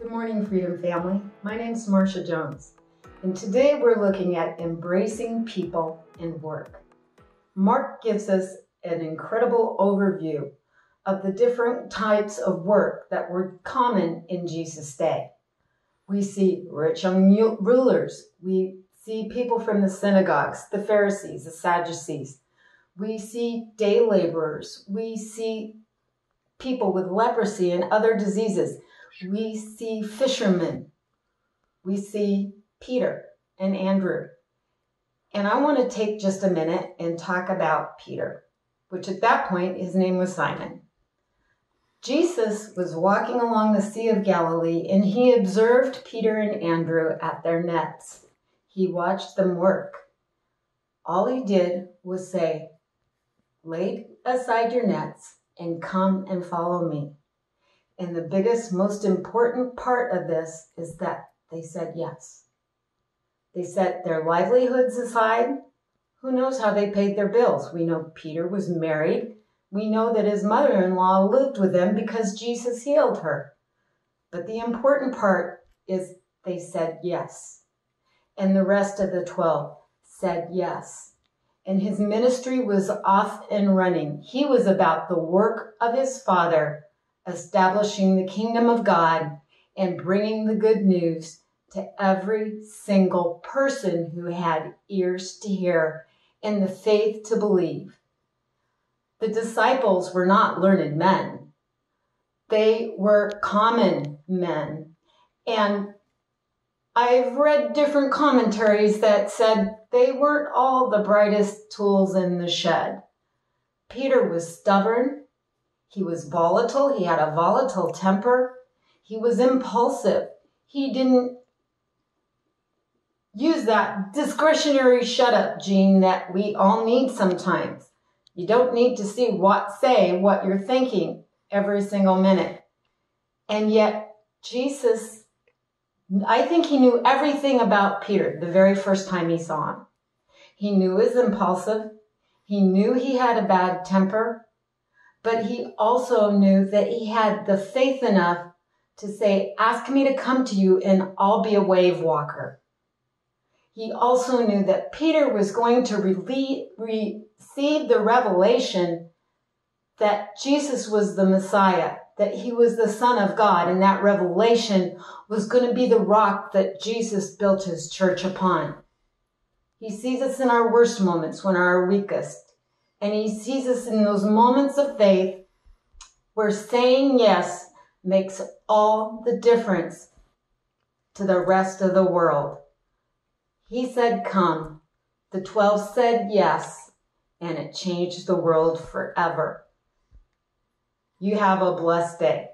Good morning, Freedom Family. My name's Marsha Jones, and today we're looking at embracing people in work. Mark gives us an incredible overview of the different types of work that were common in Jesus' day. We see rich young rulers. We see people from the synagogues, the Pharisees, the Sadducees. We see day laborers. We see people with leprosy and other diseases. We see fishermen. We see Peter and Andrew. And I want to take just a minute and talk about Peter, which at that point, his name was Simon. Jesus was walking along the Sea of Galilee, and he observed Peter and Andrew at their nets. He watched them work. All he did was say, "Lay aside your nets and come and follow me." And the biggest, most important part of this is that they said yes. They set their livelihoods aside. Who knows how they paid their bills? We know Peter was married. We know that his mother-in-law lived with him because Jesus healed her. But the important part is they said yes. And the rest of the 12 said yes. And his ministry was off and running. He was about the work of his Father, establishing the kingdom of God and bringing the good news to every single person who had ears to hear and the faith to believe. The disciples were not learned men. They were common men. And I've read different commentaries that said they weren't all the brightest tools in the shed. Peter was stubborn. He was volatile. He had a volatile temper. He was impulsive. He didn't use that discretionary shut-up gene that we all need sometimes. You don't need to say what you're thinking every single minute. And yet, Jesus, I think he knew everything about Peter the very first time he saw him. He knew he was impulsive. He knew he had a bad temper. But he also knew that he had the faith enough to say, "Ask me to come to you and I'll be a wave walker." He also knew that Peter was going to receive the revelation that Jesus was the Messiah, that he was the Son of God, and that revelation was going to be the rock that Jesus built his church upon. He sees us in our worst moments, when our weakest. And he sees us in those moments of faith where saying yes makes all the difference to the rest of the world. He said, "Come." The 12 said yes, and it changed the world forever. You have a blessed day.